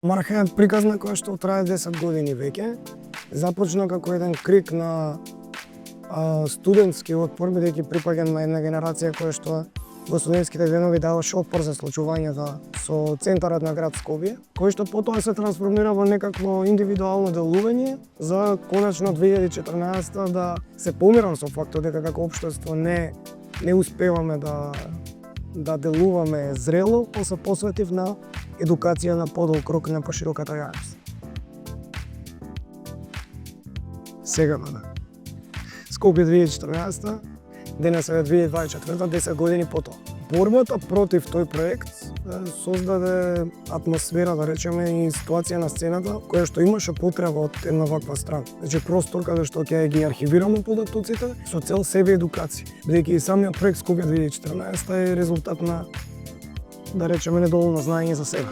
Марха е приказна која што трае 10 години веќе. Започна како еден крик на студентски отпор, бидејќи припаѓам на една генерација која што во студентските денови даваше отпор за случувањата со центарот на град Скопје, кој што потоа се трансформира во некакво индивидуално делување за конечно 2014 да се помирам со фактот дека како општество не успеваме да делуваме зрело, па се посветив на едукација на подолг крок на пошироката јавност. Сега да. Скопје 2014, денес е 2024, 10 години потоа. Борбата против тој проект создаде атмосфера, да речеме, и ситуација на сцената која што имаше потреба од една ваква страна. Значи простор каде што ќе ги архивираме податоците со цел себе едукација. Бидејќи и самиот проект Скопје 2014 е резултат на, да речеме, недоволно знаење за себе.